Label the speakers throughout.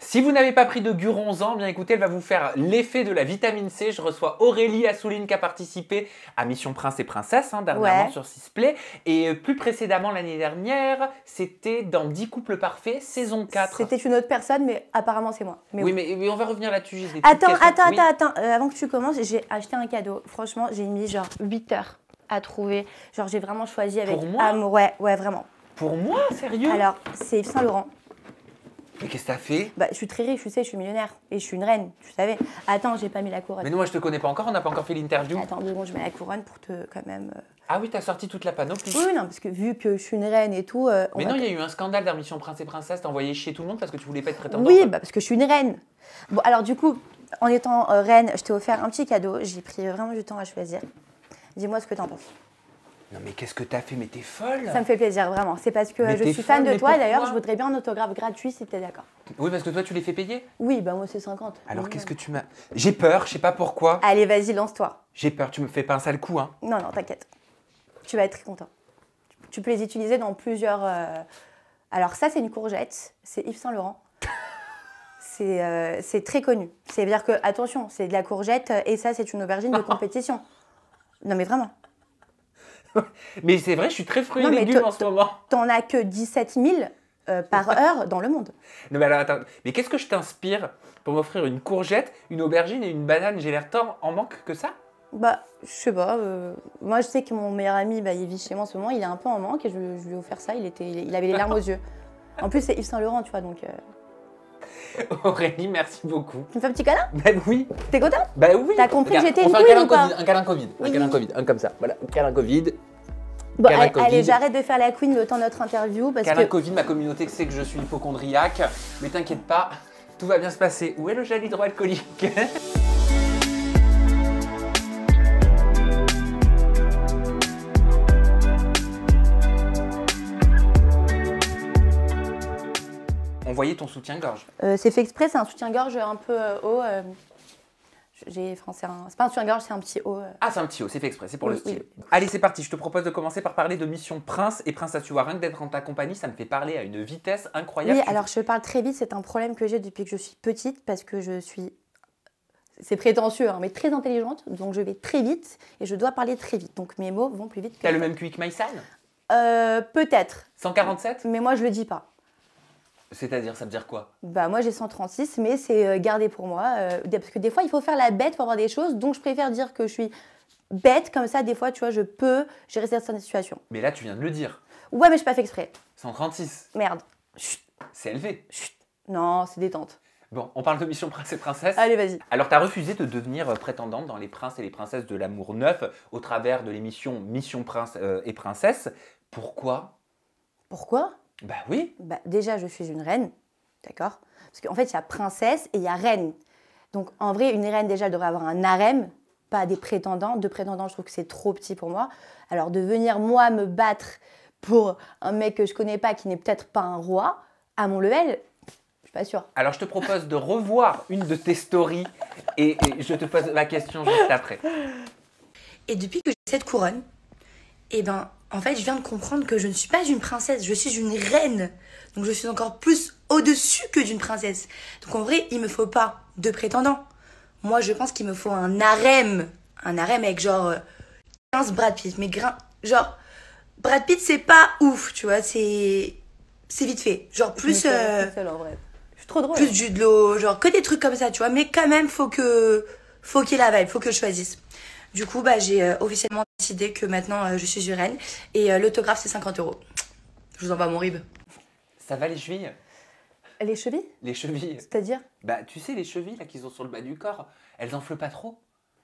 Speaker 1: Si vous n'avez pas pris de Guronzan, bien écoutez, elle va vous faire l'effet de la vitamine C. Je reçois Aurélie Assouline qui a participé à Mission Prince et Princesse, dernièrement sur Sisplay. Et plus précédemment, l'année dernière, c'était dans 10 couples parfaits, saison 4.
Speaker 2: C'était une autre personne, mais apparemment c'est moi. Mais
Speaker 1: oui, mais on va revenir là-dessus.
Speaker 2: Attends. Avant que tu commences, j'ai acheté un cadeau. Franchement, j'ai mis genre 8 heures à trouver. Genre, j'ai vraiment choisi avec amour. Ouais, vraiment.
Speaker 1: Pour moi, sérieux?
Speaker 2: Alors, c'est Yves Saint Laurent.
Speaker 1: Mais qu'est-ce que t'as fait?
Speaker 2: Bah, je suis très riche, tu sais, je suis millionnaire. Et je suis une reine, tu savais. Attends, j'ai pas mis la couronne.
Speaker 1: Mais non, moi je te connais pas encore, on n'a pas encore fait l'interview.
Speaker 2: Attends, 2 secondes, je mets la couronne pour te, quand même...
Speaker 1: Ah oui, t'as sorti toute la panoplie.
Speaker 2: Oui, non, parce que vu que je suis une reine et tout...
Speaker 1: mais non, il y a eu un scandale dans Mission Prince et Princesse, t'as envoyé chier tout le monde parce que tu voulais pas être prétendante.
Speaker 2: Oui, bah, parce que je suis une reine. Bon, alors du coup, en étant reine, je t'ai offert un petit cadeau. J'ai pris vraiment du temps à choisir. Dis-moi ce que t'en penses.
Speaker 1: Non mais qu'est-ce que t'as fait? Mais t'es folle!
Speaker 2: Ça me fait plaisir, vraiment. C'est parce que je suis fan de toi. D'ailleurs, je voudrais bien un autographe gratuit si t'es d'accord.
Speaker 1: Oui, parce que toi, tu les fais payer?
Speaker 2: Oui, bah moi, c'est 50.
Speaker 1: Alors, qu'est-ce que tu m'as... J'ai peur, je sais pas pourquoi.
Speaker 2: Allez, vas-y, lance-toi.
Speaker 1: J'ai peur, tu me fais pas un sale coup, hein?
Speaker 2: Non, t'inquiète. Tu vas être très content. Tu peux les utiliser dans plusieurs... Alors ça, c'est une courgette. C'est Yves Saint Laurent. C'est très connu. C'est-à-dire que, attention, c'est de la courgette et ça, c'est une aubergine de compétition. Non, mais vraiment.
Speaker 1: Mais c'est vrai, je suis très fruits et légumes en ce moment.
Speaker 2: T'en as que 17 000 par heure dans le monde.
Speaker 1: Non, mais alors, attends. Mais qu'est-ce que je t'inspire pour m'offrir une courgette, une aubergine et une banane? J'ai l'air tant en manque que ça?
Speaker 2: Bah, je sais pas. Moi, je sais que mon meilleur ami, il vit chez moi en ce moment. Il est un peu en manque et je lui ai offert ça. Il avait les larmes aux yeux. En plus, c'est Yves Saint Laurent, tu vois, donc...
Speaker 1: Aurélie, merci beaucoup.
Speaker 2: Tu me fais un petit câlin?
Speaker 1: Bah oui.
Speaker 2: T'es content?
Speaker 1: Bah oui.
Speaker 2: T'as compris que j'étais une
Speaker 1: queen
Speaker 2: ou pas?
Speaker 1: Un câlin Covid.
Speaker 2: Oui.
Speaker 1: Un câlin Covid. Un comme ça. Voilà. Un câlin Covid.
Speaker 2: Bon, allez, j'arrête de faire la queen le temps de notre interview.
Speaker 1: Câlin Covid, ma communauté sait que je suis hypocondriaque. Mais t'inquiète pas, tout va bien se passer. Où est le gel hydroalcoolique? On voyait ton soutien-gorge.
Speaker 2: C'est fait exprès, c'est un soutien-gorge un peu haut. C'est pas un soutien-gorge, c'est un petit haut.
Speaker 1: Ah, c'est un petit haut, c'est fait exprès, c'est pour le style. Oui. Allez, c'est parti, je te propose de commencer par parler de Mission Prince et Princesse. Tu vois, rien que d'être en ta compagnie, ça me fait parler à une vitesse incroyable.
Speaker 2: Oui, alors je parle très vite, c'est un problème que j'ai depuis que je suis petite parce que je suis... C'est prétentieux, mais très intelligente, donc je vais très vite et je dois parler très vite. Donc mes mots vont plus vite que...
Speaker 1: T'as le même QI que Maïsan?
Speaker 2: Peut-être.
Speaker 1: 147?
Speaker 2: Mais moi, je le dis pas.
Speaker 1: C'est-à-dire, ça veut dire quoi?
Speaker 2: Bah moi j'ai 136, mais c'est gardé pour moi. Parce que des fois, il faut faire la bête pour avoir des choses, donc je préfère dire que je suis bête, comme ça, des fois, tu vois, je peux gérer certaines situations.
Speaker 1: Mais là, tu viens de le dire.
Speaker 2: Ouais, mais je n'ai pas fait exprès.
Speaker 1: 136.
Speaker 2: Merde. Chut.
Speaker 1: C'est élevé.
Speaker 2: Chut. Non, c'est détente.
Speaker 1: Bon, on parle de Mission Prince et Princesse.
Speaker 2: Allez, vas-y.
Speaker 1: Alors, tu as refusé de devenir prétendante dans Les Princes et les Princesses de l'amour neuf au travers de l'émission Mission Prince et Princesse. Pourquoi?
Speaker 2: Pourquoi?
Speaker 1: Bah oui.
Speaker 2: Bah, déjà, je suis une reine, d'accord? Parce qu'en fait, il y a princesse et il y a reine. Donc, en vrai, une reine, déjà, elle devrait avoir un harem, pas des prétendants. 2 prétendants, je trouve que c'est trop petit pour moi. Alors, de venir, moi, me battre pour un mec que je connais pas, qui n'est peut-être pas un roi, à mon level, je suis pas sûre.
Speaker 1: Alors, je te propose de revoir une de tes stories et je te pose la question juste après.
Speaker 2: Et depuis que j'ai cette couronne, eh ben... En fait, je viens de comprendre que je ne suis pas une princesse, je suis une reine. Donc, je suis encore plus au-dessus que d'une princesse. Donc, en vrai, il me faut pas 2 prétendants. Moi, je pense qu'il me faut un harem. Un harem avec genre 15 Brad Pitt. Mais genre, Brad Pitt, c'est pas ouf, tu vois, c'est vite fait. Genre, plus... seule, en vrai. Je suis trop drôle.
Speaker 1: Plus Jude Law, genre que des trucs comme ça, tu vois. Mais quand même, faut qu'il y ait la vibe, faut que je choisisse. Du coup, j'ai officiellement décidé que maintenant, je suis une reine. Et l'autographe, c'est 50 €. Je vous envoie mon rib. Ça va les chevilles?
Speaker 2: Les chevilles?
Speaker 1: Les chevilles.
Speaker 2: C'est-à-dire?
Speaker 1: Bah, tu sais, les chevilles là qu'ils ont sur le bas du corps, elles enflent pas trop?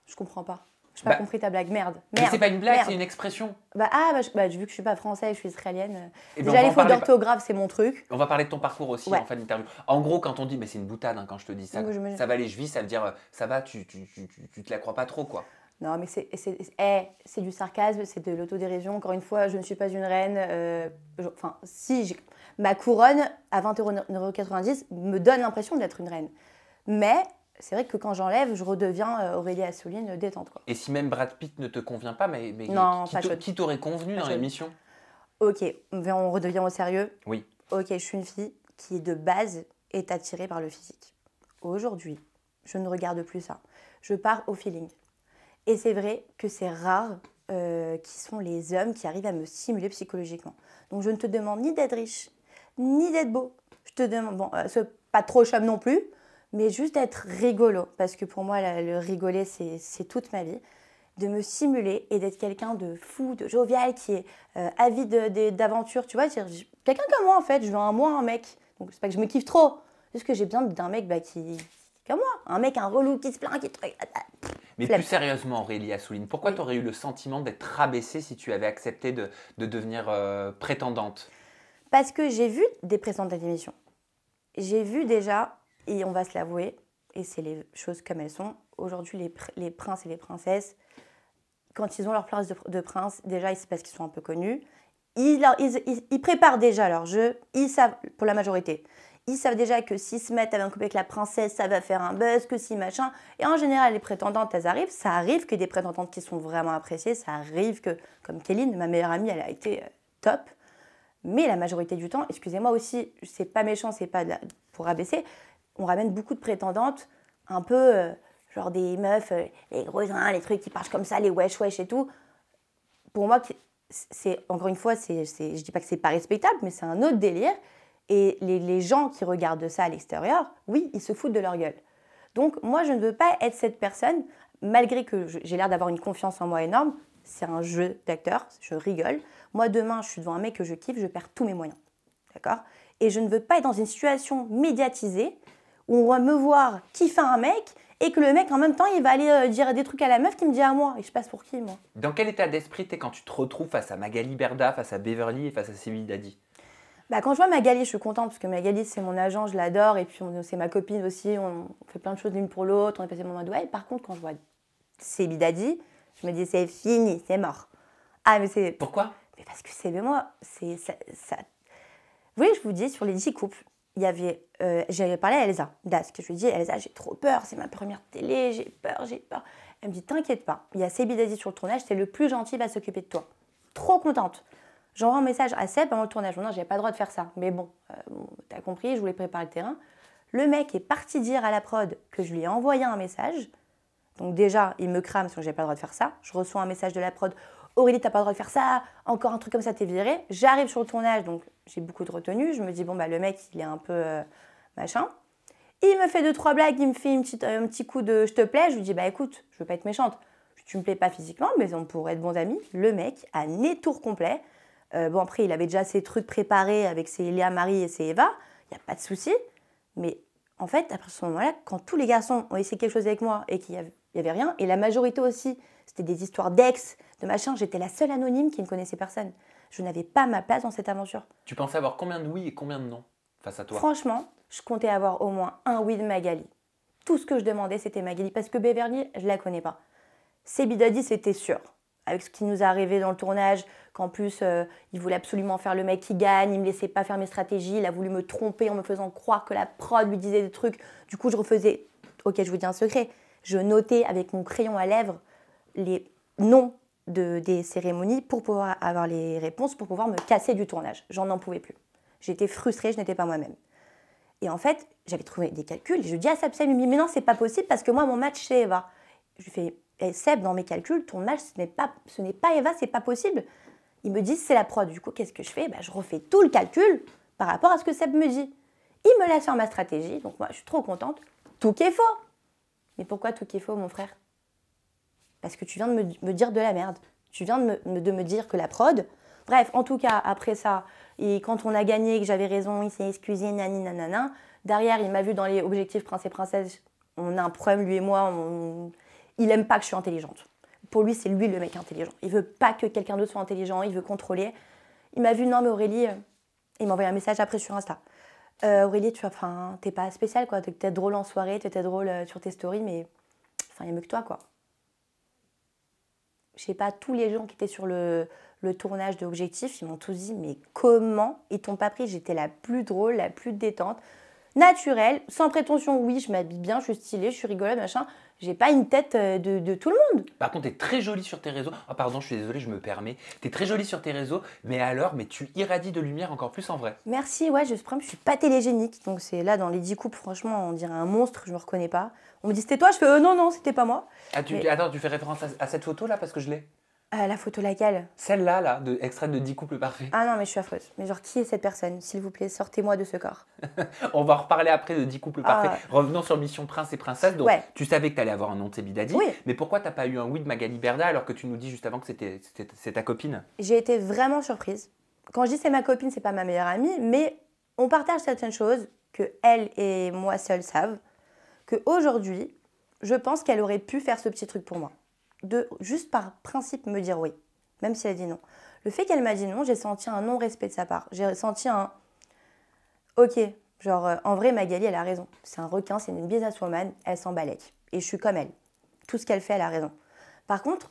Speaker 2: Je comprends pas. J'ai pas compris ta blague. Merde.
Speaker 1: Mais c'est pas une blague, c'est une expression.
Speaker 2: Vu que je suis pas française, je suis israélienne.
Speaker 1: Ben
Speaker 2: déjà, les fautes d'orthographe, c'est mon truc.
Speaker 1: On va parler de ton parcours aussi en fin d'interview. En gros, quand on dit, mais c'est une boutade quand je te dis ça, ça va les chevilles, ça veut dire, ça va, tu te la crois pas trop, quoi.
Speaker 2: Non, mais c'est du sarcasme, c'est de l'autodérision. Encore une fois, je ne suis pas une reine. Ma couronne, à 20,90 € me donne l'impression d'être une reine. Mais c'est vrai que quand j'enlève, je redeviens Aurélie Assouline détente, quoi.
Speaker 1: Et si même Brad Pitt ne te convient pas, mais
Speaker 2: non,
Speaker 1: qui t'aurait convenu dans l'émission?
Speaker 2: Ok, on redevient au sérieux.
Speaker 1: Oui.
Speaker 2: Ok, je suis une fille qui, de base, est attiré par le physique. Aujourd'hui, je ne regarde plus ça. Je pars au feeling. Et c'est vrai que c'est rare qui sont les hommes qui arrivent à me stimuler psychologiquement. Donc je ne te demande ni d'être riche, ni d'être beau. Je te demande, bon, pas trop chum non plus, mais juste d'être rigolo. Parce que pour moi, le rigoler, c'est toute ma vie. De me stimuler et d'être quelqu'un de fou, de jovial, qui est avide d'aventure. Tu vois, quelqu'un comme moi, en fait. Je veux un mec. Donc c'est pas que je me kiffe trop. C'est juste que j'ai besoin d'un mec qui comme moi. Un mec, un relou qui se plaint, qui te...
Speaker 1: Mais plus sérieusement, Aurélie Assouline, pourquoi tu aurais eu le sentiment d'être rabaissée si tu avais accepté de devenir prétendante?
Speaker 2: Parce que j'ai vu des précédentes émissions. J'ai vu déjà, et on va se l'avouer, et c'est les choses comme elles sont, aujourd'hui les princes et les princesses, quand ils ont leur place de prince, déjà c'est parce qu'ils sont un peu connus, ils préparent déjà leur jeu, ils savent, pour la majorité, ils savent déjà que s'ils se mettent avec un couple avec la princesse, ça va faire un buzz, que si machin. Et en général, les prétendantes, elles arrivent. Ça arrive que des prétendantes qui sont vraiment appréciées, ça arrive que, comme Kéline, ma meilleure amie, elle a été top. Mais la majorité du temps, excusez-moi aussi, c'est pas méchant, c'est pas pour abaisser, on ramène beaucoup de prétendantes, un peu genre des meufs, les gros reins, les trucs qui parlent comme ça, les wesh wesh et tout. Pour moi, c'est encore une fois, je dis pas que c'est pas respectable, mais c'est un autre délire. Et les gens qui regardent ça à l'extérieur, oui, ils se foutent de leur gueule. Donc moi, je ne veux pas être cette personne, malgré que j'ai l'air d'avoir une confiance en moi énorme. C'est un jeu d'acteur, je rigole. Moi, demain, je suis devant un mec que je kiffe, je perds tous mes moyens. D'accord? Et je ne veux pas être dans une situation médiatisée où on va me voir kiffer un mec et que le mec, en même temps, il va aller dire des trucs à la meuf qui me dit à moi. Et je passe pour qui, moi?
Speaker 1: Dans quel état d'esprit t'es quand tu te retrouves face à Magali Berda, face à Beverly et face à Sylvie Dadi?
Speaker 2: Quand je vois Magali, je suis contente parce que Magali, c'est mon agent, je l'adore. Et puis, c'est ma copine aussi. On fait plein de choses l'une pour l'autre. On est passé le moment de ouais. Par contre, quand je vois Sylvie Dadi, je me dis c'est fini, c'est mort. Ah, mais c'est.
Speaker 1: Pourquoi?
Speaker 2: Mais parce que c'est moi. C'est ça. Vous voyez, je vous dis, sur les 10 couples, il y avait. J'avais parlé à Elsa Dasque. Je lui ai dit Elsa, j'ai trop peur. C'est ma première télé. J'ai peur, j'ai peur. Elle me dit t'inquiète pas. Il y a Sylvie Dadi sur le tournage. C'est le plus gentil, il va s'occuper de toi. Trop contente. J'envoie un message à Seb pendant le tournage. Non, j'avais pas le droit de faire ça. Mais bon, t'as compris, je voulais préparer le terrain. Le mec est parti dire à la prod que je lui ai envoyé un message. Donc déjà, il me crame parce que j'avais pas le droit de faire ça. Je reçois un message de la prod. Aurélie, t'as pas le droit de faire ça. Encore un truc comme ça, t'es virée. J'arrive sur le tournage, donc j'ai beaucoup de retenue. Je me dis, bon, le mec, il est un peu machin. Il me fait 2-3 blagues. Il me fait un petit coup de je te plais. Je lui dis, écoute, je veux pas être méchante. Tu me plais pas physiquement, mais on pourrait être bons amis. Le mec a nez tour complet. Après, il avait déjà ses trucs préparés avec ses Léa Marie et ses Eva. Il n'y a pas de souci. Mais en fait, après ce moment-là, quand tous les garçons ont essayé quelque chose avec moi et qu'il n'y avait rien, et la majorité aussi, c'était des histoires d'ex, de machin, j'étais la seule anonyme qui ne connaissait personne. Je n'avais pas ma place dans cette aventure.
Speaker 1: Tu pensais avoir combien de oui et combien de non face à toi?
Speaker 2: Franchement, je comptais avoir au moins un oui de Magali. Tout ce que je demandais, c'était Magali. Parce que Beverly, je ne la connais pas. Sylvie Dadi, c'était sûr. Avec ce qui nous est arrivé dans le tournage, qu'en plus, il voulait absolument faire le mec qui gagne, il ne me laissait pas faire mes stratégies, il a voulu me tromper en me faisant croire que la prod lui disait des trucs. Du coup, je refaisais... Ok, je vous dis un secret. Je notais avec mon crayon à lèvres les noms des cérémonies pour pouvoir avoir les réponses, pour pouvoir me casser du tournage. J'en n'en pouvais plus. J'étais frustrée, je n'étais pas moi-même. Et en fait, j'avais trouvé des calculs, et je dis à Seb, il me dit, mais non, c'est pas possible parce que moi, mon match, c'est Eva. Je lui fais... Et Seb, dans mes calculs, ton match, ce n'est pas Eva, c'est pas possible. Il me dit, c'est la prod. Du coup, qu'est-ce que je fais? Je refais tout le calcul par rapport à ce que Seb me dit. Il me laisse faire ma stratégie, donc moi, je suis trop contente. Tout qui est faux. Mais pourquoi tout qui est faux, mon frère? Parce que tu viens de me dire de la merde. Tu viens de me dire que la prod... Bref, en tout cas, après ça, et quand on a gagné, que j'avais raison, il s'est excusé, nani, nanana. Derrière, il m'a vu dans les objectifs Prince et Princesse. On a un problème, lui et moi, il aime pas que je suis intelligente. Pour lui, c'est lui le mec intelligent. Il veut pas que quelqu'un d'autre soit intelligent, il veut contrôler. Il m'a vu, non mais Aurélie, il m'a envoyé un message après sur Insta. Aurélie, t'es pas spéciale quoi, t'es peut-être drôle en soirée, t'es peut-être drôle sur tes stories, mais il y a mieux que toi quoi. Je sais pas, tous les gens qui étaient sur le tournage de Objectif, ils m'ont tous dit, mais comment ils t'ont pas pris? J'étais la plus drôle, la plus détente. naturelle, sans prétention. Oui, je m'habille bien, je suis stylée, je suis rigolote, machin. J'ai pas une tête de tout le monde.
Speaker 1: Par contre, t'es très jolie sur tes réseaux. Oh, pardon, je suis désolée, je me permets. T'es très jolie sur tes réseaux, mais alors, mais tu irradies de lumière encore plus en vrai.
Speaker 2: Merci, ouais, je suis pas télégénique. Donc c'est là, dans les 10 couples, franchement, on dirait un monstre, je me reconnais pas. On me dit c'était toi, je fais non, non, c'était pas moi.
Speaker 1: Ah, attends, tu fais référence à cette photo là parce que je l'ai.
Speaker 2: La photo laquelle?
Speaker 1: Celle-là, là, extraite de 10 couples parfaits.
Speaker 2: Ah non, mais je suis affreuse. Mais genre, qui est cette personne? S'il vous plaît, sortez-moi de ce corps.
Speaker 1: On va reparler après de 10 couples parfaits. Revenons sur Mission Prince et Princesse. Donc, tu savais que tu allais avoir un nom de Sebidadi.
Speaker 2: Oui.
Speaker 1: Mais pourquoi t'as pas eu un oui de Magali Berda alors que tu nous dis juste avant que c'est ta copine?
Speaker 2: J'ai été vraiment surprise. Quand je dis c'est ma copine, c'est pas ma meilleure amie, mais on partage certaines choses que elle et moi seuls savent. Qu'aujourd'hui, je pense qu'elle aurait pu faire ce petit truc pour moi. Juste par principe me dire oui, même si elle dit non. Le fait qu'elle m'a dit non, j'ai senti un non-respect de sa part. J'ai senti un ok, genre en vrai Magali elle a raison. C'est un requin, c'est une businesswoman, elle s'en balèque. Et je suis comme elle. Tout ce qu'elle fait, elle a raison. Par contre,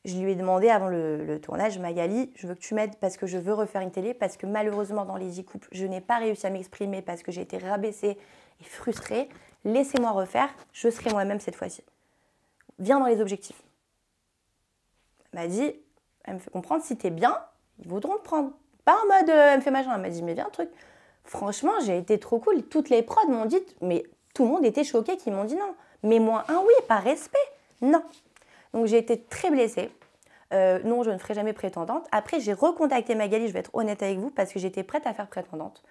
Speaker 2: je lui ai demandé avant le tournage, Magali, je veux que tu m'aides parce que je veux refaire une télé, parce que malheureusement dans les 10 couples, je n'ai pas réussi à m'exprimer parce que j'ai été rabaissée et frustrée. Laissez-moi refaire, je serai moi-même cette fois-ci. Viens dans les objectifs. Elle m'a dit, elle me fait comprendre, si t'es bien, ils voudront te prendre. Pas en mode, elle me fait machin, elle m'a dit, mais viens, truc. Franchement, j'ai été trop cool. Toutes les prods m'ont dit, mais tout le monde était choqué qu'ils m'ont dit non. Mais moi, un oui, par respect, non. Donc j'ai été très blessée. Non, je ne ferai jamais prétendante. Après, j'ai recontacté Magali, je vais être honnête avec vous, parce que j'étais prête à faire prétendante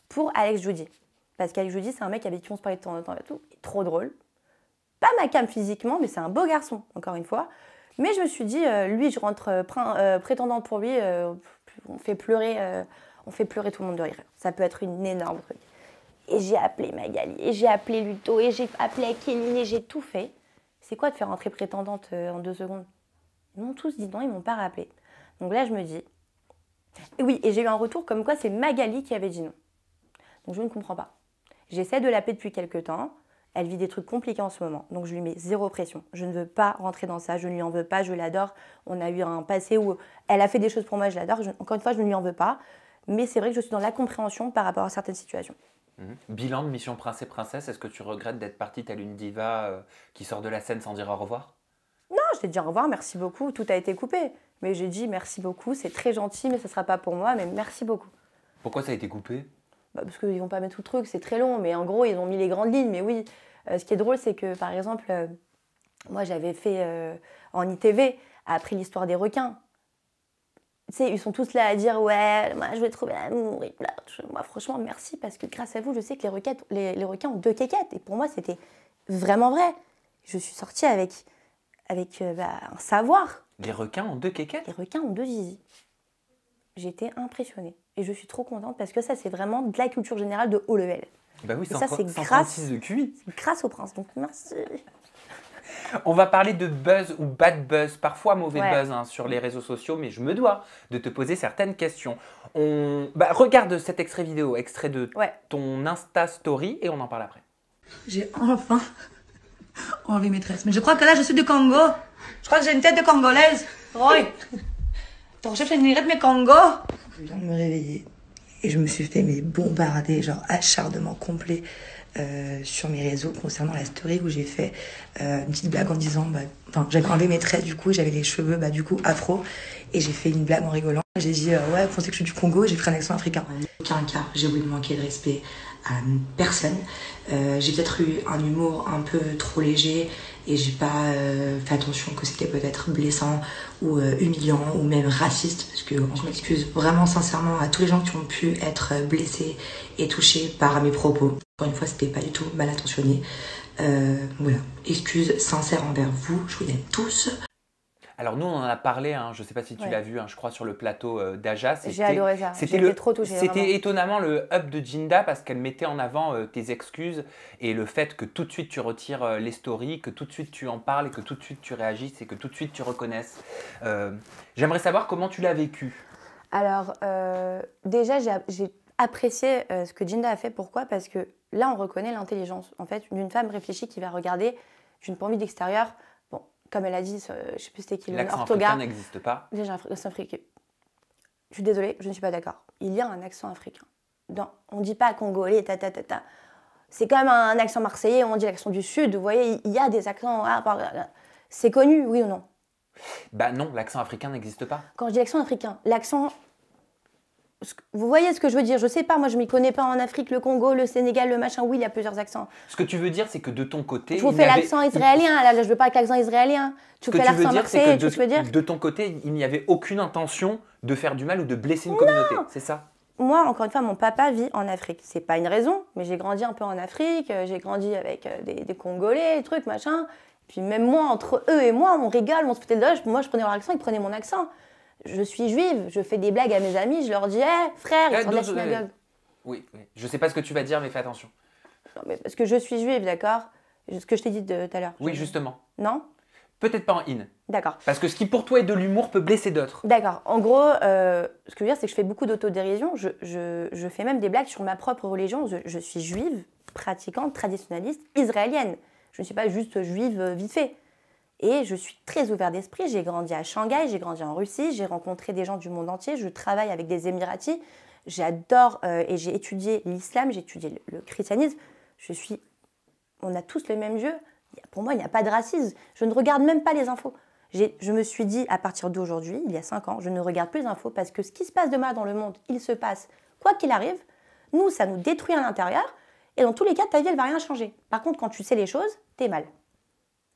Speaker 2: pour Alex Judy. Parce qu'Alex Judy, c'est un mec avec qui on se parlait de temps en temps et tout. Il est trop drôle. Pas ma cam physiquement, mais c'est un beau garçon, encore une fois. Mais je me suis dit, lui, je rentre prétendante pour lui, on fait pleurer tout le monde de rire. Ça peut être une énorme truc. Et j'ai appelé Magali, et j'ai appelé Luto, et j'ai appelé Kéline, et j'ai tout fait. C'est quoi de faire rentrer prétendante en 2 secondes? Ils m'ont tous dit non, ils m'ont pas rappelé. Donc là, je me dis... Et oui, et j'ai eu un retour comme quoi c'est Magali qui avait dit non. Donc je ne comprends pas. J'essaie de l'appeler depuis quelques temps. Elle vit des trucs compliqués en ce moment. Donc je lui mets zéro pression. Je ne veux pas rentrer dans ça. Je ne lui en veux pas. Je l'adore. On a eu un passé où elle a fait des choses pour moi. Je l'adore. Encore une fois, je ne lui en veux pas. Mais c'est vrai que je suis dans la compréhension par rapport à certaines situations.
Speaker 1: Bilan de Mission Prince et Princesse, est-ce que tu regrettes d'être partie telle une diva qui sort de la scène sans dire au revoir?
Speaker 2: Non, je t'ai dit au revoir, merci beaucoup. Tout a été coupé. Mais j'ai dit merci beaucoup. C'est très gentil, mais ça ne sera pas pour moi. Mais merci beaucoup.
Speaker 1: Pourquoi ça a été coupé?
Speaker 2: Parce qu'ils ne vont pas mettre tout le truc, c'est très long. Mais en gros, ils ont mis les grandes lignes. Mais oui, ce qui est drôle, c'est que, par exemple, moi, j'avais fait en ITV, après l'histoire des requins. Tu sais, ils sont tous là à dire « Ouais, moi, je vais trouver l'amour. » Moi, franchement, merci, parce que grâce à vous, je sais que les requins ont 2 quéquettes. Et pour moi, c'était vraiment vrai. Je suis sortie avec un savoir.
Speaker 1: Les requins ont 2 quéquettes?
Speaker 2: Les requins ont 2 zizi. J'étais impressionnée. Et je suis trop contente, parce que ça, c'est vraiment de la culture générale de haut level.
Speaker 1: Bah oui,
Speaker 2: et ça, c'est grâce
Speaker 1: de QI.
Speaker 2: Grâce au prince, donc merci.
Speaker 1: On va parler de buzz ou bad buzz, parfois mauvais buzz sur les réseaux sociaux, mais je me dois de te poser certaines questions. Regarde cet extrait vidéo, extrait de ton Insta Story, et on en parle après.
Speaker 3: J'ai enfin enlevé mes tresses. Mais je crois que là, je suis du Congo. Je crois que j'ai une tête de Congolaise. Roy, ton chef, j'ai une de mes Congo. Je viens de me réveiller et je me suis fait bombarder, genre acharnement complet. Sur mes réseaux concernant la story où j'ai fait une petite blague en disant j'avais enlevé mes traits du coup, j'avais les cheveux du coup afro et j'ai fait une blague en rigolant. J'ai dit ouais, vous pensez que je suis du Congo et j'ai pris un accent africain. Aucun cas, j'ai voulu manquer de respect à personne. J'ai peut-être eu un humour un peu trop léger et j'ai pas fait attention que c'était peut-être blessant ou humiliant ou même raciste, parce que je m'excuse vraiment sincèrement à tous les gens qui ont pu être blessés et touchés par mes propos. Encore une fois, c'était pas du tout mal intentionné. Voilà, excuses sincères envers vous, je vous aime tous.
Speaker 1: Alors nous, on en a parlé, je ne sais pas si tu l'as vu, je crois, sur le plateau d'Aja.
Speaker 2: J'ai adoré ça, j'étais trop touchée.
Speaker 1: C'était étonnamment le up de Ginda parce qu'elle mettait en avant tes excuses et le fait que tout de suite tu retires les stories, que tout de suite tu en parles et que tout de suite tu réagisses et que tout de suite tu reconnaisses. J'aimerais savoir comment tu l'as vécu. Alors,
Speaker 2: déjà, j'ai apprécié ce que Ginda a fait. Pourquoi? Parce que là, on reconnaît l'intelligence, en fait, d'une femme réfléchie qui va regarder d'une point de vue d'extérieur. Comme elle a dit, je ne sais plus c'était qui,
Speaker 1: l'accent africain n'existe pas.
Speaker 2: Déjà, l'accent africain. Je suis désolée, je ne suis pas d'accord. Il y a un accent africain. On ne dit pas congolais,
Speaker 4: C'est quand même un accent marseillais, on dit l'accent du sud. Vous voyez, il y a des accents. C'est connu, oui ou non?
Speaker 1: Bah non, l'accent africain n'existe pas.
Speaker 4: Quand je dis l'accent africain, l'accent... Vous voyez ce que je veux dire? Je sais pas, moi je m'y connais pas en Afrique, le Congo, le Sénégal, le machin. Oui, il y a plusieurs accents.
Speaker 1: Ce que tu veux dire, c'est que de ton côté...
Speaker 4: Je vous fais l'accent israélien, là, je veux pas avec l'accent israélien. Tu fais l'accent marseillais, tu veux dire?
Speaker 1: De ton côté, il n'y avait aucune intention de faire du mal ou de blesser une communauté, c'est ça?
Speaker 4: Moi, encore une fois, mon papa vit en Afrique. C'est pas une raison, mais j'ai grandi un peu en Afrique, j'ai grandi avec des Congolais, des trucs, machin. Puis même moi, entre eux et moi, on rigole, on se foutait de l'âge. Moi, je prenais leur accent, ils prenaient mon accent. Je suis juive, je fais des blagues à mes amis, je leur dis « frère, ils sont de la synagogue ».
Speaker 1: Oui, je sais pas ce que tu vas dire, mais fais attention.
Speaker 4: Non, mais parce que je suis juive, d'accord? Ce que je t'ai dit tout à l'heure.
Speaker 1: Oui, justement.
Speaker 4: Non?
Speaker 1: Peut-être pas en in.
Speaker 4: D'accord.
Speaker 1: Parce que ce qui pour toi est de l'humour peut blesser d'autres.
Speaker 4: D'accord. En gros, ce que je veux dire, c'est que je fais beaucoup d'autodérision. Je fais même des blagues sur ma propre religion. Je suis juive, pratiquante, traditionnaliste, israélienne. Je ne suis pas juste juive vite fait. Et je suis très ouverte d'esprit. J'ai grandi à Shanghai, j'ai grandi en Russie, j'ai rencontré des gens du monde entier. Je travaille avec des Émiratis. J'adore et j'ai étudié l'islam, j'ai étudié le christianisme. On a tous le même Dieu. Pour moi, il n'y a pas de racisme. Je ne regarde même pas les infos. Je me suis dit, à partir d'aujourd'hui, il y a 5 ans, je ne regarde plus les infos parce que ce qui se passe de mal dans le monde, il se passe. Quoi qu'il arrive, nous, ça nous détruit à l'intérieur. Et dans tous les cas, ta vie, elle ne va rien changer. Par contre, quand tu sais les choses, t'es mal.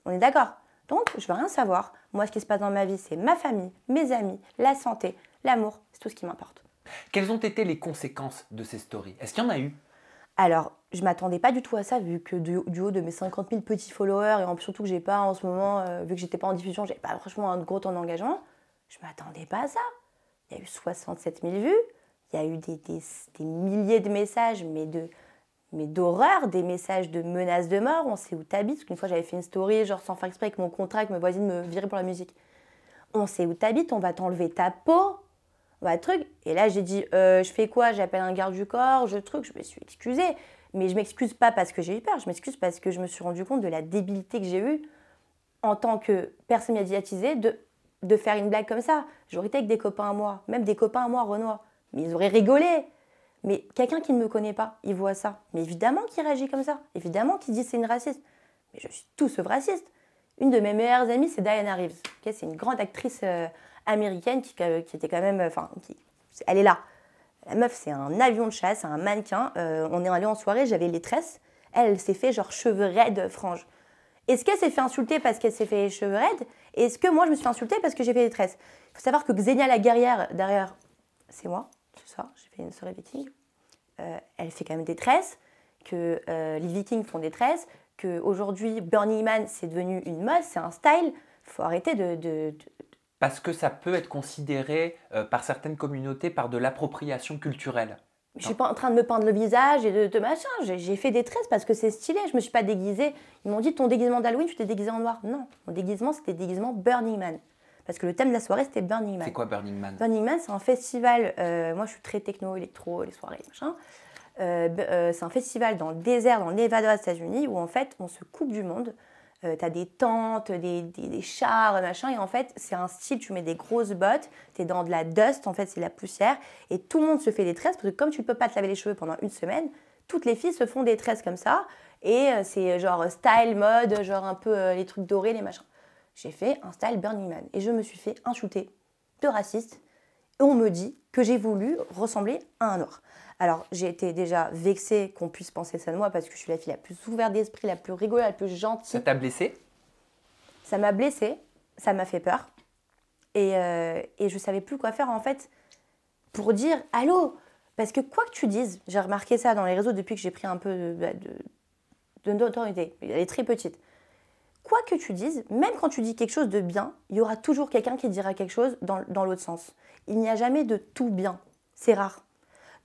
Speaker 4: On est d'accord? Donc, je ne veux rien savoir. Moi, ce qui se passe dans ma vie, c'est ma famille, mes amis, la santé, l'amour. C'est tout ce qui m'importe.
Speaker 1: Quelles ont été les conséquences de ces stories? Est-ce qu'il y en a eu?
Speaker 4: Alors, je ne m'attendais pas du tout à ça, vu que du haut de mes 50 000 petits followers, et surtout que j'ai pas en ce moment, vu que j'étais pas en diffusion, j'avais pas franchement un gros temps d'engagement, je ne m'attendais pas à ça. Il y a eu 67 000 vues, il y a eu des milliers de messages, mais d'horreur, des messages de menaces de mort, on sait où t'habites, parce qu'une fois j'avais fait une story, genre sans faire exprès, avec mon contrat, que ma voisine me virait pour la musique. On sait où t'habites, on va t'enlever ta peau, truc. Et là j'ai dit, je fais quoi? J'appelle un garde du corps, je me suis excusée. Mais je m'excuse pas parce que j'ai eu peur, je m'excuse parce que je me suis rendu compte de la débilité que j'ai eue en tant que personne médiatisée de faire une blague comme ça. J'aurais été avec des copains à moi, même des copains à moi, Renoir, mais ils auraient rigolé. Mais quelqu'un qui ne me connaît pas, il voit ça. Mais évidemment qu'il réagit comme ça. Évidemment qu'il dit c'est une raciste. Mais je suis tout sauf raciste. Une de mes meilleures amies, c'est Diana Reeves. Okay, c'est une grande actrice américaine qui était quand même... elle est là. La meuf, c'est un avion de chasse, un mannequin. On est allé en soirée, j'avais les tresses. Elle s'est fait genre cheveux raides, franges. Est-ce qu'elle s'est fait insulter parce qu'elle s'est fait les cheveux raides? Et est-ce que moi, je me suis fait insulter parce que j'ai fait les tresses? Il faut savoir que Xenia la guerrière, derrière, c'est moi. C'est ça, j'ai fait une soirée viking. Elle fait quand même des tresses, que les vikings font des tresses, qu'aujourd'hui, Burning Man, c'est devenu une mode, c'est un style. Il faut arrêter
Speaker 1: Parce que ça peut être considéré par certaines communautés par de l'appropriation culturelle.
Speaker 4: Je ne suis pas en train de me peindre le visage et de machin. J'ai fait des tresses parce que c'est stylé. Je ne me suis pas déguisée. Ils m'ont dit, ton déguisement d'Halloween, tu t'es déguisée en noir. Non, mon déguisement, c'était déguisement Burning Man. Parce que le thème de la soirée, c'était Burning Man.
Speaker 1: C'est quoi Burning Man? Burning
Speaker 4: Man, c'est un festival. Moi, je suis très techno, électro, les soirées, machin. C'est un festival dans le désert, dans le Nevada, aux États-Unis, où en fait, on se coupe du monde. T'as des tentes, des chars, machin. Et en fait, c'est un style, tu mets des grosses bottes, t'es dans de la dust, en fait, c'est de la poussière. Et tout le monde se fait des tresses, parce que comme tu ne peux pas te laver les cheveux pendant une semaine, toutes les filles se font des tresses comme ça. Et c'est genre style, mode, genre un peu les trucs dorés, les machins. J'ai fait un style Burning Man. Et je me suis fait insulter de raciste. Et on me dit que j'ai voulu ressembler à un noir. Alors, j'ai été déjà vexée qu'on puisse penser ça de moi parce que je suis la fille la plus ouverte d'esprit, la plus rigolote, la plus gentille.
Speaker 1: Ça t'a blessée?
Speaker 4: Ça m'a blessée, ça m'a fait peur. Et je ne savais plus quoi faire en fait pour dire « Allô ?» Parce que quoi que tu dises, j'ai remarqué ça dans les réseaux depuis que j'ai pris un peu de notoriété. Elle est très petite. Quoi que tu dises, même quand tu dis quelque chose de bien, il y aura toujours quelqu'un qui dira quelque chose dans l'autre sens. Il n'y a jamais de tout bien. C'est rare.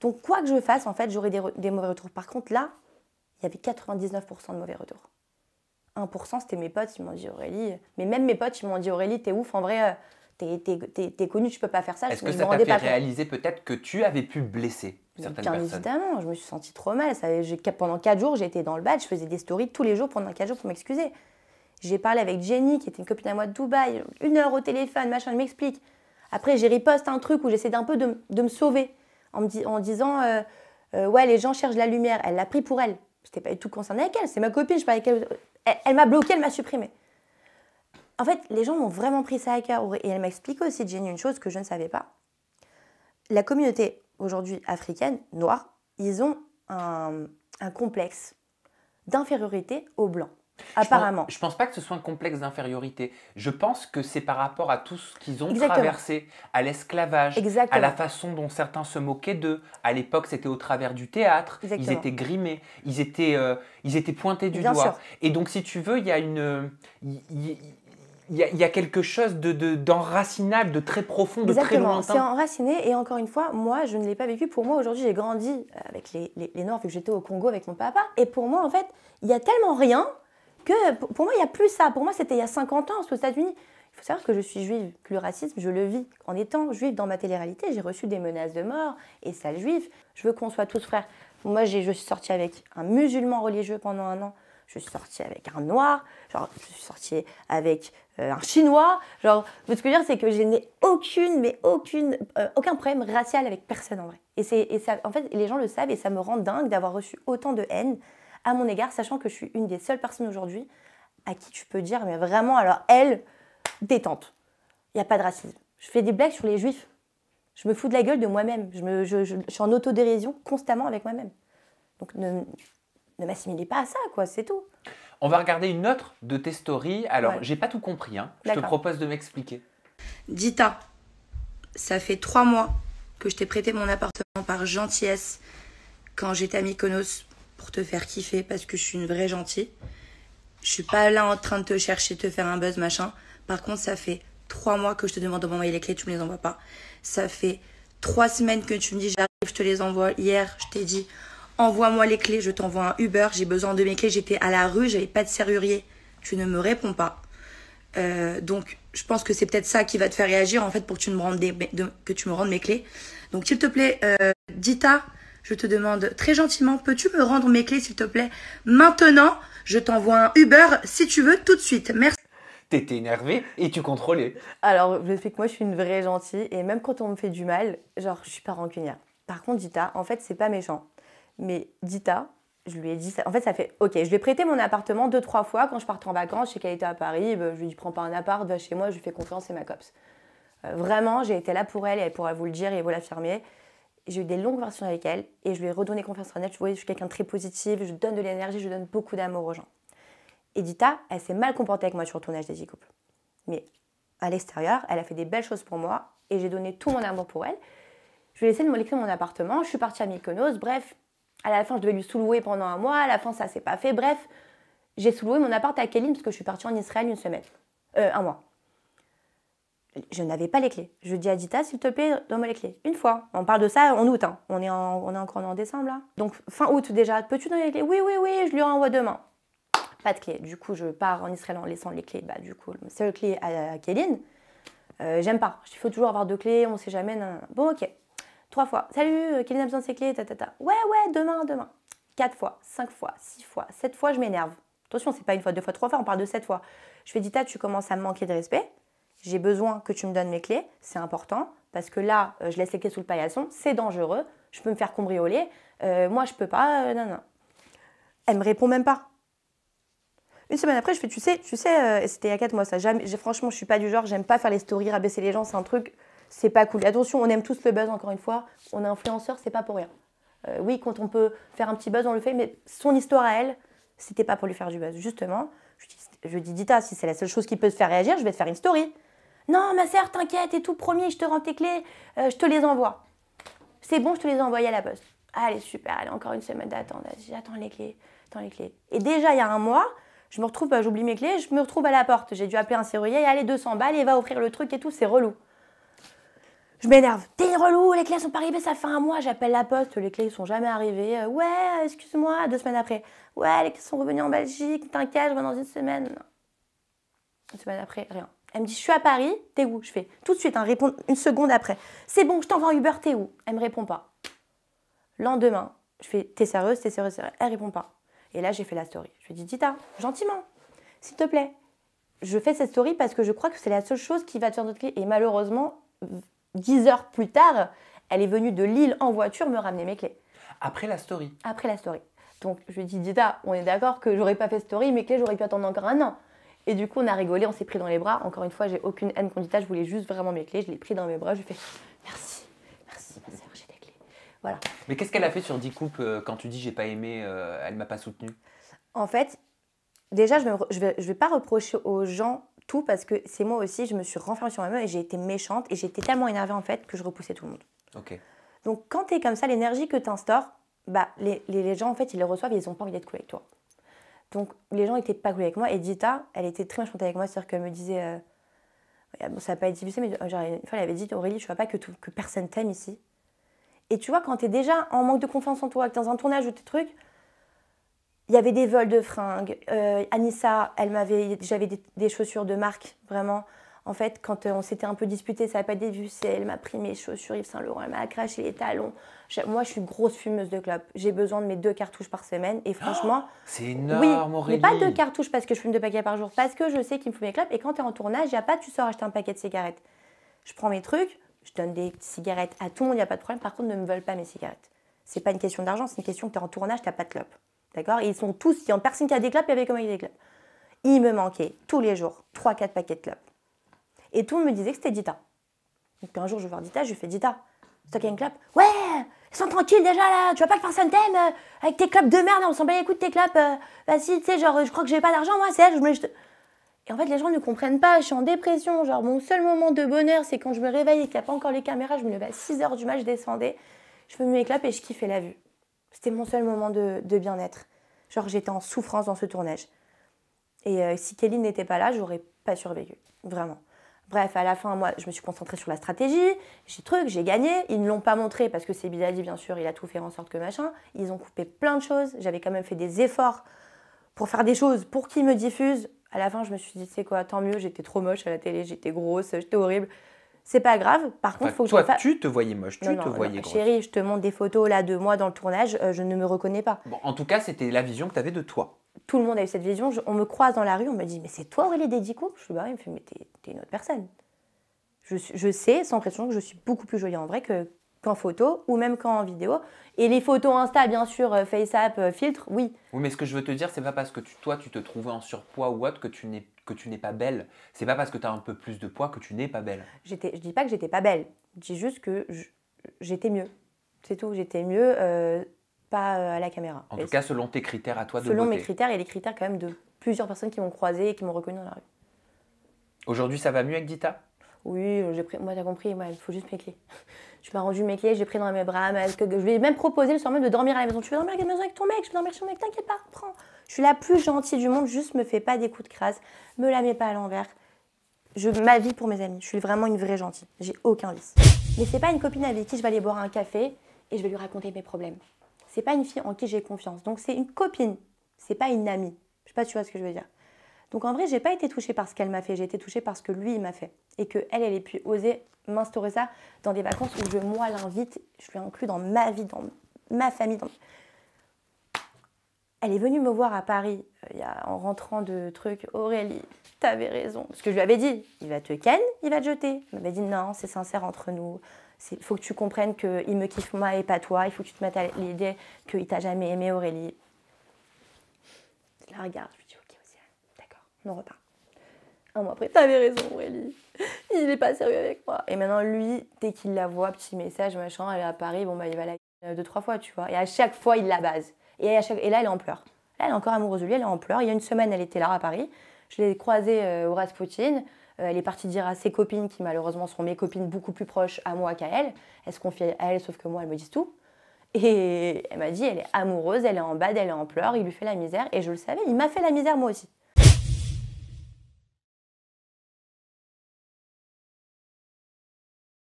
Speaker 4: Donc, quoi que je fasse, en fait, j'aurai des mauvais retours. Par contre, là, il y avait 99% de mauvais retours. 1%, c'était mes potes, ils m'ont dit Aurélie. Mais même mes potes, ils m'ont dit Aurélie, t'es ouf, en vrai, t'es connue, tu peux pas faire ça.
Speaker 1: Est-ce que ça t'a fait réaliser peut-être que tu avais pu blesser certaines personnes?
Speaker 4: Bien évidemment, je me suis sentie trop mal. Pendant 4 jours, j'étais dans le badge, je faisais des stories tous les jours pendant 4 jours pour m'excuser. J'ai parlé avec Jenny, qui était une copine à moi de Dubaï, 1 heure au téléphone, machin, elle m'explique. Après, j'ai riposte un truc où j'essaie d'un peu de me sauver en disant ouais, les gens cherchent la lumière. Elle l'a pris pour elle. j'étais pas du tout concernée avec elle. C'est ma copine, je parlais avec elle. Elle m'a bloquée, elle m'a supprimée. En fait, les gens ont vraiment pris ça à cœur. Et elle m'explique aussi, Jenny, une chose que je ne savais pas. La communauté, aujourd'hui africaine, noire, ils ont un complexe d'infériorité aux Blancs. Apparemment.
Speaker 1: Je pense pas que ce soit un complexe d'infériorité. Je pense que c'est par rapport à tout ce qu'ils ont
Speaker 4: Exactement.
Speaker 1: traversé, à l'esclavage,
Speaker 4: Exactement.
Speaker 1: à la façon dont certains se moquaient d'eux. À l'époque, c'était au travers du théâtre.
Speaker 4: Exactement.
Speaker 1: Ils étaient grimés, ils étaient pointés du
Speaker 4: Bien
Speaker 1: doigt.
Speaker 4: sûr.
Speaker 1: Et donc, si tu veux, il y a il y a quelque chose d'enracinable, de très profond, de très
Speaker 4: Exactement, c'est
Speaker 1: lointain.
Speaker 4: enraciné et encore une fois, moi je ne l'ai pas vécu. Pour moi aujourd'hui j'ai grandi avec les Noirs vu que j'étais au Congo avec mon papa et pour moi en fait il y a tellement rien que pour moi il n'y a plus ça. Pour moi c'était il y a 50 ans aux États-Unis. Il faut savoir que je suis juive, que le racisme je le vis. En étant juive dans ma télé-réalité j'ai reçu des menaces de mort et sale juif. Je veux qu'on soit tous frères. Moi je suis sortie avec un musulman religieux pendant un an. Je suis sortie avec un noir, genre, je suis sortie avec un chinois. Genre, ce que je veux dire, c'est que je n'ai aucun problème racial avec personne en vrai. Et ça, en fait, les gens le savent et ça me rend dingue d'avoir reçu autant de haine à mon égard, sachant que je suis une des seules personnes aujourd'hui à qui tu peux dire, mais vraiment, alors elle, détente. Il n'y a pas de racisme. Je fais des blagues sur les juifs. Je me fous de la gueule de moi-même. Je suis en autodérision constamment avec moi-même. Donc, ne m'assimilez pas à ça, quoi, c'est tout.
Speaker 1: On va regarder une autre de tes stories. Alors,
Speaker 4: Ouais.
Speaker 1: j'ai pas tout compris, hein. Je te propose de m'expliquer.
Speaker 2: Dita, ça fait 3 mois que je t'ai prêté mon appartement par gentillesse quand j'étais à Mykonos pour te faire kiffer parce que je suis une vraie gentille. Je suis pas là en train de te chercher, de te faire un buzz, machin. Par contre, ça fait 3 mois que je te demande de m'envoyer les clés, tu me les envoies pas. Ça fait 3 semaines que tu me dis j'arrive, je te les envoie. Hier, je t'ai dit envoie-moi les clés, je t'envoie un Uber, j'ai besoin de mes clés, j'étais à la rue, j'avais pas de serrurier. Tu ne me réponds pas. Donc, je pense que c'est peut-être ça qui va te faire réagir, en fait, pour que tu me rendes mes clés. Donc, s'il te plaît, Dita, je te demande très gentiment, peux-tu me rendre mes clés, s'il te plaît, maintenant? Je t'envoie un Uber, si tu veux, tout de suite. Merci.
Speaker 1: T'étais énervée et tu contrôlais.
Speaker 4: Alors, je sais que moi, je suis une vraie gentille et même quand on me fait du mal, genre, je suis pas rancunière. Par contre, Dita, en fait, c'est pas méchant. Mais Dita, je lui ai dit ça. En fait, ça fait OK. Je lui ai prêté mon appartement 2-3 fois quand je partais en vacances. Je sais qu'elle était à Paris. Je lui ai dit prends pas un appart, va chez moi, je lui fais confiance, c'est ma copse. Vraiment, j'ai été là pour elle et elle pourra vous le dire et vous l'affirmer. J'ai eu des longues conversations avec elle et je lui ai redonné confiance en elle. Tu vois, je suis quelqu'un de très positif, je donne de l'énergie, je donne beaucoup d'amour aux gens. Et Dita, elle s'est mal comportée avec moi sur le tournage des e-couples. Mais à l'extérieur, elle a fait des belles choses pour moi et j'ai donné tout mon amour pour elle. Je lui ai laissé me laisser mon appartement. Je suis partie à Mykonos. Bref. À la fin, je devais lui sous-louer pendant un mois. À la fin, ça s'est pas fait. Bref, j'ai sous-loué mon appart à Kéline parce que je suis partie en Israël une semaine. Un mois. Je n'avais pas les clés. Je dis à Dita, s'il te plaît, donne-moi les clés. Une fois. On parle de ça en août. Hein. On est encore en décembre, là. Donc, fin août déjà. Peux-tu donner les clés? Oui, je lui envoie demain. Pas de clés. Du coup, je pars en Israël en laissant les clés. Bah, du coup, ma seule clé à Kéline. J'aime pas. Il faut toujours avoir 2 clés. On sait jamais. Non. Bon, OK. 3 fois. Salut, Kéline a besoin de ses clés, Ouais, demain. 4 fois, 5 fois, 6 fois, 7 fois, je m'énerve. Attention, c'est pas 1 fois, 2 fois, 3 fois, on parle de 7 fois. Je fais Dita, tu commences à me manquer de respect. J'ai besoin que tu me donnes mes clés, c'est important. Parce que là, je laisse les clés sous le paillasson, c'est dangereux. Je peux me faire cambrioler. Moi, je peux pas. Non. Elle me répond même pas. Une semaine après, je fais, tu sais, c'était il y a 4 mois, ça. Franchement, je suis pas du genre, j'aime pas faire les stories, rabaisser les gens, c'est un truc. C'est pas cool. Attention, on aime tous le buzz, encore une fois. On est influenceur, c'est pas pour rien. Oui, quand on peut faire un petit buzz, on le fait, mais son histoire à elle, c'était pas pour lui faire du buzz. Justement, je dis Dita, si c'est la seule chose qui peut te faire réagir, je vais te faire une story. Non, ma sœur, t'inquiète et tout, promis, je te rends tes clés, je te les envoie. C'est bon, je te les ai envoyées à la poste. Allez, super, allez, encore une semaine d'attente. J'attends les clés. Et déjà, il y a un mois, je me retrouve, j'oublie mes clés, je me retrouve à la porte. J'ai dû appeler un serrurier, allez, 200 balles, il va offrir le truc et tout, c'est relou. Je m'énerve. T'es relou, les clés sont pas arrivées, ça fait un mois. J'appelle la poste, les clés sont jamais arrivées. Ouais, excuse-moi, 2 semaines après. Ouais, les clés sont revenues en Belgique, t'inquiète, je reviens dans 1 semaine. Non. 1 semaine après, rien. Elle me dit, je suis à Paris, t'es où? Je fais tout de suite, répond 1 seconde après. C'est bon, je t'envoie un Uber, t'es où? Elle me répond pas. Lendemain, je fais, t'es sérieuse? Elle répond pas. Et là, j'ai fait la story. Je lui dis, Dita, gentiment, s'il te plaît. Je fais cette story parce que je crois que c'est la seule chose qui va te faire notre clé. Et malheureusement, 10 heures plus tard, elle est venue de Lille en voiture me ramener mes clés.
Speaker 1: Après la story.
Speaker 4: Après la story. Donc je lui ai dit, Dita, on est d'accord que j'aurais pas fait story, mes clés, j'aurais pu attendre encore un an. Et du coup, on a rigolé, on s'est pris dans les bras. Encore une fois, j'ai aucune haine contre Dita, je voulais juste vraiment mes clés. Je l'ai pris dans mes bras, je lui ai fait merci, merci ma sœur, j'ai tes clés. Voilà.
Speaker 1: Mais qu'est-ce qu'elle a fait sur Dcoop quand tu dis j'ai pas aimé, elle m'a pas soutenue?
Speaker 4: En fait, déjà, je vais pas reprocher aux gens tout parce que c'est moi aussi, je me suis renfermée sur moi-même et j'ai été méchante et j'étais tellement énervée en fait que je repoussais tout le monde.
Speaker 1: Ok.
Speaker 4: Donc quand t'es comme ça, l'énergie que t'instaures, bah, les gens en fait, ils les reçoivent et ils ont pas envie d'être cool avec toi. Donc les gens étaient pas cool avec moi et Dita, elle était très méchante avec moi, c'est-à-dire qu'elle me disait, bon, ça n'a pas été difficile, mais genre, une fois elle avait dit, Aurélie, je vois pas que personne t'aime ici. Et tu vois, quand t'es déjà en manque de confiance en toi, que t'es dans un tournage ou tes trucs, il y avait des vols de fringues. Anissa, j'avais des chaussures de marque, vraiment. En fait, quand on s'était un peu disputé, ça n'a pas été vu, elle m'a pris mes chaussures Yves Saint Laurent, elle m'a craché les talons. Moi, je suis grosse fumeuse de clope. J'ai besoin de mes 2 cartouches par semaine. Et franchement,
Speaker 1: c'est énorme,
Speaker 4: oui,
Speaker 1: Aurélie.
Speaker 4: mais pas 2 cartouches parce que je fume 2 paquets par jour, parce que je sais qu'il me faut mes clopes. Et quand tu es en tournage, il n'y a pas, tu sors acheter un paquet de cigarettes. Je prends mes trucs, je donne des cigarettes à tout le monde, il n'y a pas de problème. Par contre, ne me veulent pas mes cigarettes. C'est pas une question d'argent, c'est une question que tu es en tournage, tu n'as pas de clopes. D'accord? Et ils sont tous, il y a personne qui a des clopes, il y avait comme des clopes. Il me manquait tous les jours 3-4 paquets de clopes. Et tout le monde me disait que c'était Dita. Donc un jour, je vais voir Dita, je lui fais Dita, c'est toi qui as une clope? Ouais, ils sont tranquilles déjà là, tu vois pas que personne t'aime avec tes clopes de merde, on s'en bat les couilles de tes clopes. Vas-y, tu sais, genre, je crois que j'ai pas d'argent, moi, c'est elle. Et en fait, les gens ne comprennent pas, je suis en dépression. Genre, mon seul moment de bonheur, c'est quand je me réveille et qu'il n'y a pas encore les caméras, je me levais à 6h du mat, je descendais, je fumais mes clopes et je kiffais la vue. C'était mon seul moment de bien-être. Genre, j'étais en souffrance dans ce tournage. Et si Kelly n'était pas là, j'aurais pas survécu. Vraiment. Bref, à la fin, moi, je me suis concentrée sur la stratégie. J'ai gagné. Ils ne l'ont pas montré parce que c'est Bilali, bien sûr, il a tout fait en sorte que machin. Ils ont coupé plein de choses. J'avais quand même fait des efforts pour faire des choses pour qu'ils me diffusent. À la fin, je me suis dit, tu sais quoi, tant mieux, j'étais trop moche à la télé, j'étais grosse, j'étais horrible. C'est pas grave. Par contre, faut que
Speaker 1: toi,
Speaker 4: je fasse.
Speaker 1: Tu te voyais moche, tu te voyais grosse.
Speaker 4: Chérie, je te montre des photos là de moi dans le tournage, je ne me reconnais pas.
Speaker 1: Bon, en tout cas, c'était la vision que tu avais de toi.
Speaker 4: Tout le monde a eu cette vision. On me croise dans la rue, on me dit, mais c'est toi Aurélie des Dcoop? Je suis bah oui, il me fait, mais t'es une autre personne. Je sais, sans pression, que je suis beaucoup plus jolie en vrai qu'en photo ou même qu'en vidéo. Et les photos Insta, bien sûr, FaceApp, filtre, oui.
Speaker 1: Oui, mais ce que je veux te dire, c'est pas parce que toi, tu te trouvais en surpoids ou autre que tu n'es pas belle. C'est pas parce que tu as un peu plus de poids que tu n'es pas belle.
Speaker 4: Je dis pas que j'étais pas belle. Je dis juste que j'étais mieux. C'est tout, j'étais mieux, pas à la caméra.
Speaker 1: En tout cas, selon tes critères à toi de
Speaker 4: selon
Speaker 1: beauté.
Speaker 4: mes critères et les critères quand même de plusieurs personnes qui m'ont croisée et qui m'ont reconnue dans la rue.
Speaker 1: Aujourd'hui, ça va mieux avec Dita?
Speaker 4: Oui, moi t'as compris, moi, il faut juste mes clés. Tu m'as rendu mes clés, j'ai pris dans mes bras. Je lui ai même proposé le soir même de dormir à la maison. Tu veux dormir à la maison avec ton mec? Je peux dormir chez mon mec, t'inquiète pas, prends. Je suis la plus gentille du monde, juste me fais pas des coups de crasse, me la mets pas à l'envers. Ma vie pour mes amis, je suis vraiment une vraie gentille, j'ai aucun vice. Mais c'est pas une copine avec qui je vais aller boire un café et je vais lui raconter mes problèmes. C'est pas une fille en qui j'ai confiance, donc c'est une copine, c'est pas une amie. Je sais pas si tu vois ce que je veux dire. Donc en vrai, j'ai pas été touchée par ce qu'elle m'a fait, j'ai été touchée par ce que lui il m'a fait. Et qu'elle ait pu oser m'instaurer ça dans des vacances où moi l'invite, je lui inclus dans ma vie, dans ma famille. Elle est venue me voir à Paris en rentrant de trucs. Aurélie, t'avais raison. Parce que je lui avais dit, il va te ken, il va te jeter. Elle m'avait dit non, c'est sincère entre nous. Il faut que tu comprennes qu'il me kiffe moi et pas toi. Il faut que tu te mettes à l'idée qu'il t'a jamais aimé, Aurélie. Je la regarde, je lui dis ok, aussi, d'accord, on en repart. Un mois après, t'avais raison, Aurélie. Il est pas sérieux avec moi. Et maintenant, lui, dès qu'il la voit, petit message, machin, elle est à Paris, bon, bah, il va la 2-3 fois, tu vois. Et à chaque fois, il la base. Et là, elle est en pleurs. Là, elle est encore amoureuse de lui, elle est en pleurs. Il y a une semaine, elle était là à Paris. Je l'ai croisée au Rasputin. Elle est partie dire à ses copines, qui malheureusement sont mes copines beaucoup plus proches à moi qu'à elle. Elle se confie à elle, sauf que moi, elles me disent tout. Et elle m'a dit, elle est amoureuse, elle est en bad, elle est en pleurs, il lui fait la misère. Et je le savais, il m'a fait la misère moi aussi.